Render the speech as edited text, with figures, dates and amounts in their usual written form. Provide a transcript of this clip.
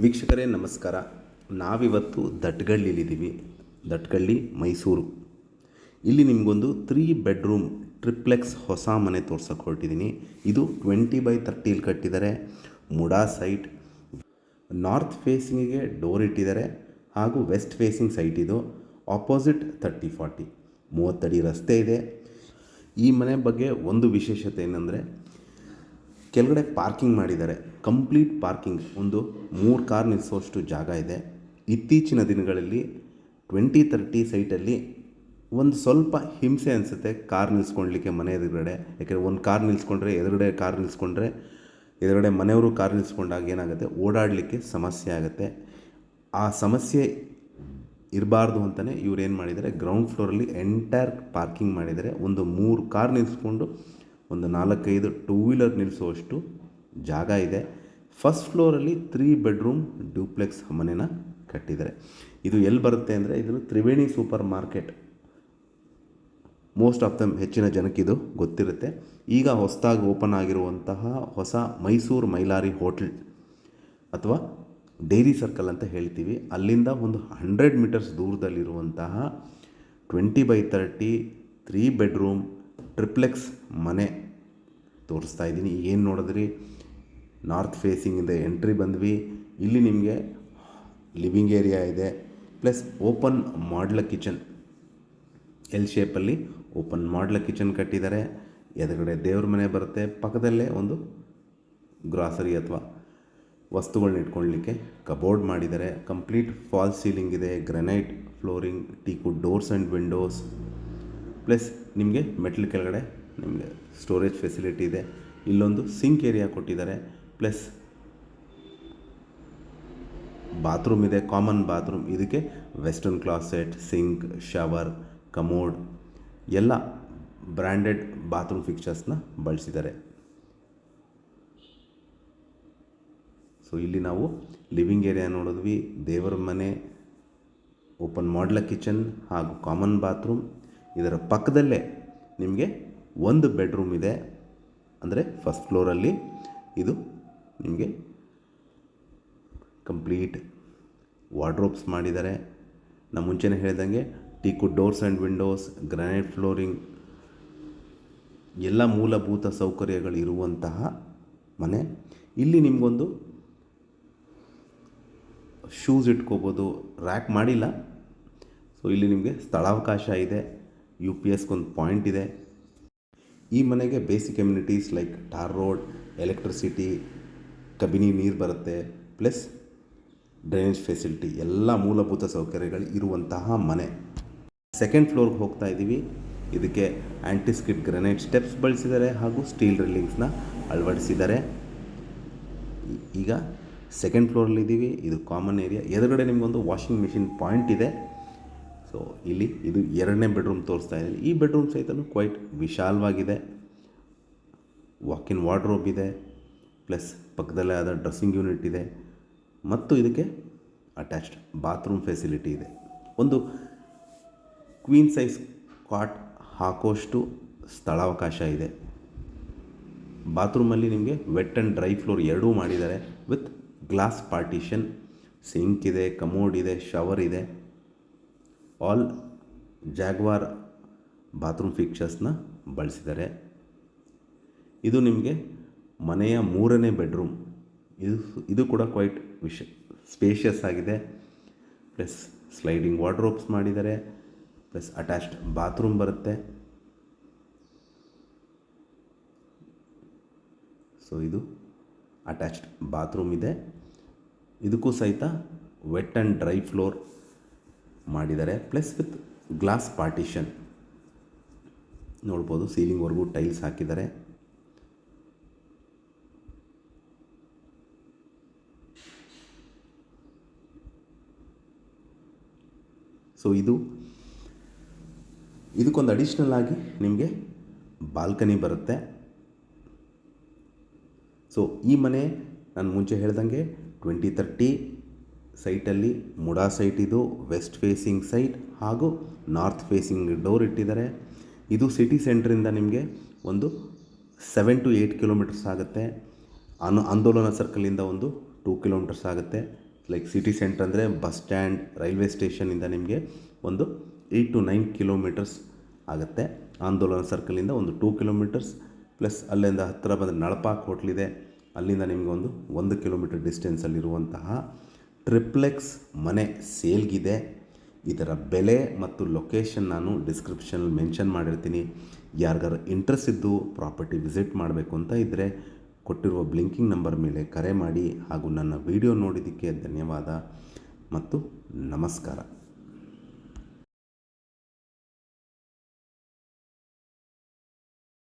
ವೀಕ್ಷಕರೇ ನಮಸ್ಕಾರ. ನಾವಿವತ್ತು ದಟ್ಗಳ್ಳಿಲಿದ್ದೀವಿ. ದಟ್ಗಳ್ಳಿ ಮೈಸೂರು. ಇಲ್ಲಿ ನಿಮಗೊಂದು 3 ಬೆಡ್ರೂಮ್ ಟ್ರಿಪ್ಲೆಕ್ಸ್ ಹೊಸ ಮನೆ ತೋರ್ಸಕ್ಕೆ ಹೊರಟಿದ್ದೀನಿ. ಇದು 20x30 ಕಟ್ಟಿದ್ದಾರೆ. ಮುಡಾ ಸೈಟ್. ನಾರ್ತ್ ಫೇಸಿಂಗಿಗೆ ಡೋರ್ ಇಟ್ಟಿದ್ದಾರೆ ಹಾಗೂ ವೆಸ್ಟ್ ಫೇಸಿಂಗ್ ಸೈಟ್ ಇದು. ಆಪೋಸಿಟ್ 30-40 30 ಅಡಿ ರಸ್ತೆ ಇದೆ. ಈ ಮನೆ ಬಗ್ಗೆ ಒಂದು ವಿಶೇಷತೆ ಏನಂದರೆ, ಕೆಳಗಡೆ ಪಾರ್ಕಿಂಗ್ ಮಾಡಿದ್ದಾರೆ. ಕಂಪ್ಲೀಟ್ ಪಾರ್ಕಿಂಗ್, ಒಂದು 3 ಕಾರ್ ನಿಲ್ಲಿಸೋಷ್ಟು ಜಾಗ ಇದೆ. ಇತ್ತೀಚಿನ ದಿನಗಳಲ್ಲಿ 20-30 ಸೈಟಲ್ಲಿ ಒಂದು ಸ್ವಲ್ಪ ಹಿಂಸೆ ಅನಿಸುತ್ತೆ ಕಾರ್ ನಿಲ್ಲಿಸ್ಕೊಳ್ಲಿಕ್ಕೆ ಮನೆ ಎದುರುಗಡೆ. ಯಾಕೆಂದರೆ ಒಂದು ಕಾರ್ ನಿಲ್ಲಿಸ್ಕೊಂಡ್ರೆ ಎದುರುಗಡೆ ಮನೆಯವರು ಕಾರ್ ನಿಲ್ಲಿಸ್ಕೊಂಡಾಗ ಏನಾಗುತ್ತೆ, ಓಡಾಡಲಿಕ್ಕೆ ಸಮಸ್ಯೆ ಆಗುತ್ತೆ. ಆ ಸಮಸ್ಯೆ ಇರಬಾರ್ದು ಅಂತಲೇ ಇವ್ರು ಏನು ಮಾಡಿದ್ದಾರೆ, ಗ್ರೌಂಡ್ ಫ್ಲೋರಲ್ಲಿ ಎಂಟೈರ್ ಪಾರ್ಕಿಂಗ್ ಮಾಡಿದ್ದಾರೆ. ಒಂದು 3 ಕಾರ್ ನಿಲ್ಲಿಸ್ಕೊಂಡು ಒಂದು 4-5 ಟೂ ವೀಲರ್ ನಿಲ್ಲಿಸುವಷ್ಟು ಜಾಗ ಇದೆ. ಫಸ್ಟ್ ಫ್ಲೋರಲ್ಲಿ 3 ಬೆಡ್ರೂಮ್ ಡ್ಯೂಪ್ಲೆಕ್ಸ್ ಮನೆನ ಕಟ್ಟಿದ್ದಾರೆ. ಇದು ಎಲ್ಲಿ ಬರುತ್ತೆ ಅಂದರೆ, ಇದು Triveni super market. Most of them ಹೆಚ್ಚಿನ ಜನಕ್ಕೆ ಇದು ಗೊತ್ತಿರುತ್ತೆ. ಈಗ ಹೊಸದಾಗಿ ಓಪನ್ ಆಗಿರುವಂತಹ ಹೊಸ ಮೈಸೂರು ಮೈಲಾರಿ ಹೋಟೆಲ್ ಅಥವಾ ಡೈರಿ ಸರ್ಕಲ್ ಅಂತ ಹೇಳ್ತೀವಿ, ಅಲ್ಲಿಂದ ಒಂದು 100 ಮೀಟರ್ಸ್ ದೂರದಲ್ಲಿರುವಂತಹ 20x30 3 ಬೆಡ್ರೂಮ್ ಟ್ರಿಪ್ಲೆಕ್ಸ್ ಮನೆ ತೋರಿಸ್ತಾ ಇದ್ದೀನಿ. ಏನು ನೋಡಿದ್ರಿ, ನಾರ್ತ್ ಫೇಸಿಂಗಿಂದ ಎಂಟ್ರಿ ಬಂದ್ವಿ. ಇಲ್ಲಿ ನಿಮಗೆ ಲಿವಿಂಗ್ ಏರಿಯಾ ಇದೆ, ಪ್ಲಸ್ ಓಪನ್ ಮಾಡ್ಲ ಕಿಚನ್, ಎಲ್ ಶೇಪಲ್ಲಿ ಓಪನ್ ಮಾಡ್ಲ ಕಿಚನ್ ಕಟ್ಟಿದ್ದಾರೆ. ಎದುರುಗಡೆ ದೇವ್ರ ಮನೆ ಬರುತ್ತೆ, ಪಕ್ಕದಲ್ಲೇ ಒಂದು ಗ್ರಾಸರಿ ಅಥವಾ ವಸ್ತುಗಳನ್ನ ಇಟ್ಕೊಳ್ಳಲಿಕ್ಕೆ ಕಬೋರ್ಡ್ ಮಾಡಿದ್ದಾರೆ. ಕಂಪ್ಲೀಟ್ ಫಾಲ್ ಸೀಲಿಂಗ್ ಇದೆ, granite flooring, teakwood doors and windows, plus ನಿಮಗೆ ಮೆಟ್ಲ್ ಕೆಳಗಡೆ ನಿಮಗೆ ಸ್ಟೋರೇಜ್ ಫೆಸಿಲಿಟಿ ಇದೆ. ಇಲ್ಲೊಂದು ಸಿಂಕ್ ಏರಿಯಾ ಕೊಟ್ಟಿದ್ದಾರೆ, ಪ್ಲಸ್ ಬಾತ್ರೂಮ್ ಇದೆ, ಕಾಮನ್ ಬಾತ್ರೂಮ್. ಇದಕ್ಕೆ western closet, sink, shower, commode ಎಲ್ಲ ಬ್ರ್ಯಾಂಡೆಡ್ ಬಾತ್ರೂಮ್ ಫಿಕ್ಚರ್ಸ್ನ ಬಳಸಿದ್ದಾರೆ. ಸೊ ಇಲ್ಲಿ ನಾವು ಲಿವಿಂಗ್ ಏರಿಯಾ ನೋಡಿದ್ವಿ, ದೇವರ ಮನೆ, ಓಪನ್ ಮಾಡ್ಲ ಕಿಚನ್ ಹಾಗೂ ಕಾಮನ್ ಬಾತ್ರೂಮ್. ಇದರ ಪಕ್ಕದಲ್ಲೇ ನಿಮಗೆ ಒಂದು ಬೆಡ್ರೂಮ್ ಇದೆ. ಅಂದರೆ ಫಸ್ಟ್ ಫ್ಲೋರಲ್ಲಿ ಇದು ನಿಮಗೆ ಕಂಪ್ಲೀಟ್ ವಾರ್ಡ್ರೋಬ್ಸ್ ಮಾಡಿದ್ದಾರೆ. ನಾನು ಮುಂಚೆನೇ ಹೇಳ್ದಂಗೆ ಟೀಕುಡ್ doors and Windows, granite flooring, ಎಲ್ಲ ಮೂಲಭೂತ ಸೌಕರ್ಯಗಳು ಇರುವಂತಹ ಮನೆ. ಇಲ್ಲಿ ನಿಮಗೊಂದು ಶೂಸ್ ಇಟ್ಕೋಬೋದು, ರ್ಯಾಕ್ ಮಾಡಿಲ್ಲ. ಸೊ ಇಲ್ಲಿ ನಿಮಗೆ ಸ್ಥಳಾವಕಾಶ ಇದೆ, UPSಗೊಂದು ಪಾಯಿಂಟ್ ಇದೆ. ಈ ಮನೆಗೆ basic amenities like tar road, electricity, Kabini ನೀರು ಬರುತ್ತೆ, ಪ್ಲಸ್ ಡ್ರೈನೇಜ್ ಫೆಸಿಲಿಟಿ, ಎಲ್ಲ ಮೂಲಭೂತ ಸೌಕರ್ಯಗಳು ಇರುವಂತಹ ಮನೆ. ಸೆಕೆಂಡ್ ಫ್ಲೋರ್ಗೆ ಹೋಗ್ತಾ ಇದ್ದೀವಿ. ಇದಕ್ಕೆ ಆ್ಯಂಟಿಸ್ಕಿಡ್ ಗ್ರೆನೈಟ್ ಸ್ಟೆಪ್ಸ್ ಬಳಸಿದ್ದಾರೆ ಹಾಗೂ ಸ್ಟೀಲ್ ರಿಲ್ಲಿಂಗ್ಸ್ನ ಅಳವಡಿಸಿದ್ದಾರೆ. ಈಗ ಸೆಕೆಂಡ್ ಫ್ಲೋರಲ್ಲಿದ್ದೀವಿ. ಇದು ಕಾಮನ್ ಏರಿಯಾ. ಎದುರುಗಡೆ ನಿಮಗೊಂದು ವಾಷಿಂಗ್ ಮಿಷಿನ್ ಪಾಯಿಂಟ್ ಇದೆ. ಸೊ ಇಲ್ಲಿ ಇದು 2ನೇ ಬೆಡ್ರೂಮ್ ತೋರಿಸ್ತಾ ಇದ್ದೀನಿ. ಈ ಬೆಡ್ರೂಮ್ ಸಹಿತನೂ ಕ್ವೈಟ್ ವಿಶಾಲವಾಗಿದೆ. ವಾಕಿನ್ ವಾರ್ಡ್ರೋಬ್ ಇದೆ, ಪ್ಲಸ್ ಪಕ್ಕದಲ್ಲೇ ಆದ ಡ್ರೆಸ್ಸಿಂಗ್ ಯೂನಿಟ್ ಇದೆ, ಮತ್ತು ಇದಕ್ಕೆ ಅಟ್ಯಾಚ್ಡ್ ಬಾತ್ರೂಮ್ ಫೆಸಿಲಿಟಿ ಇದೆ. ಒಂದು ಕ್ವೀನ್ ಸೈಜ್ ಕಾಟ್ ಹಾಕೋಷ್ಟು ಸ್ಥಳಾವಕಾಶ ಇದೆ. ಬಾತ್ರೂಮಲ್ಲಿ ನಿಮಗೆ ವೆಟ್ ಆ್ಯಂಡ್ ಡ್ರೈ ಫ್ಲೋರ್ ಎರಡೂ ಮಾಡಿದ್ದಾರೆ ವಿತ್ ಗ್ಲಾಸ್ ಪಾರ್ಟಿಷನ್. ಸಿಂಕ್ ಇದೆ, ಕಮೋಡ್ ಇದೆ, ಶವರ್ ಇದೆ. ಆಲ್ ಜಾಗ್ವಾರ್ ಬಾತ್ರೂಮ್ ಫಿಕ್ಚರ್ಸ್ನ ಬಳಸಿದ್ದಾರೆ. ಇದು ನಿಮಗೆ ಮನೆಯ 3ನೇ ಬೆಡ್ರೂಮ್. ಇದು ಕೂಡ ಕ್ವೈಟ್ ಸ್ಪೇಷಿಯಸ್ ಆಗಿದೆ. ಪ್ಲಸ್ ಸ್ಲೈಡಿಂಗ್ ವಾರ್ಡ್ರೋಬ್ಸ್ ಮಾಡಿದ್ದಾರೆ, ಪ್ಲಸ್ ಅಟ್ಯಾಚ್ಡ್ ಬಾತ್ರೂಮ್ ಬರುತ್ತೆ. ಸೊ ಇದು ಅಟ್ಯಾಚ್ಡ್ ಬಾತ್ರೂಮ್ ಇದೆ. ಇದಕ್ಕೂ ಸಹಿತ ವೆಟ್ ಆ್ಯಂಡ್ ಡ್ರೈ ಫ್ಲೋರ್ ಮಾಡಿದ್ದಾರೆ, ಪ್ಲಸ್ ವಿತ್ ಗ್ಲಾಸ್ ಪಾರ್ಟಿಷನ್ ನೋಡ್ಬೋದು. ಸೀಲಿಂಗ್ವರೆಗೂ ಟೈಲ್ಸ್ ಹಾಕಿದ್ದಾರೆ. ಸೊ ಇದಕ್ಕೊಂದು ಅಡಿಷ್ನಲ್ ಆಗಿ ನಿಮಗೆ ಬಾಲ್ಕನಿ ಬರುತ್ತೆ. ಸೊ ಈ ಮನೆ ನಾನು ಮುಂಚೆ ಹೇಳ್ದಂಗೆ 20-30 ಸೈಟಲ್ಲಿ ಮುಡಾ ಸೈಟ್. ಇದು ವೆಸ್ಟ್ ಫೇಸಿಂಗ್ ಸೈಟ್ ಹಾಗೂ ನಾರ್ತ್ ಫೇಸಿಂಗ್ ಡೋರ್ ಇಟ್ಟಿದ್ದಾರೆ. ಇದು ಸಿಟಿ ಸೆಂಟ್ರಿಂದ ನಿಮಗೆ ಒಂದು 7 to 8 ಕಿಲೋಮೀಟರ್ಸ್ ಆಗುತ್ತೆ. ಆಂದೋಲನ ಸರ್ಕಲಿಂದ ಒಂದು 2 ಕಿಲೋಮೀಟರ್ಸ್ ಆಗುತ್ತೆ. ಲೈಕ್ ಸಿಟಿ ಸೆಂಟ್ರ್ ಅಂದರೆ ಬಸ್ ಸ್ಟ್ಯಾಂಡ್, ರೈಲ್ವೆ ಸ್ಟೇಷನಿಂದ ನಿಮಗೆ ಒಂದು 8 to 9 ಕಿಲೋಮೀಟರ್ಸ್ ಆಗುತ್ತೆ. ಆಂದೋಲನ ಸರ್ಕಲಿಂದ ಒಂದು 2 ಕಿಲೋಮೀಟರ್ಸ್, ಪ್ಲಸ್ ಅಲ್ಲಿಂದ ಹತ್ತಿರ ಬಂದರೆ ನಳಪಾಕ್ ಹೋಟ್ಲಿದೆ, ಅಲ್ಲಿಂದ ನಿಮಗೆ ಒಂದು 1 ಕಿಲೋಮೀಟರ್ ಡಿಸ್ಟೆನ್ಸಲ್ಲಿರುವಂತಹ ಟ್ರಿಪ್ಲೆಕ್ಸ್ ಮನೆ ಸೇಲ್ಗಿದೆ. ಇದರ ಬೆಲೆ ಮತ್ತು ಲೊಕೇಶನ್ ನಾನು ಡಿಸ್ಕ್ರಿಪ್ಷನಲ್ಲಿ ಮೆನ್ಷನ್ ಮಾಡಿರ್ತೀನಿ. ಯಾರಿಗಾರು ಇಂಟ್ರೆಸ್ಟ್ ಇದ್ದು ಪ್ರಾಪರ್ಟಿ ವಿಸಿಟ್ ಮಾಡಬೇಕು ಅಂತ ಇದ್ದರೆ ಕೊಟ್ಟಿರುವ ಬ್ಲಿಂಕಿಂಗ್ ನಂಬರ್ ಮೇಲೆ ಕರೆ ಮಾಡಿ. ಹಾಗೂ ನನ್ನ ವಿಡಿಯೋ ನೋಡಿದ್ದಕ್ಕೆ ಧನ್ಯವಾದ ಮತ್ತು ನಮಸ್ಕಾರ.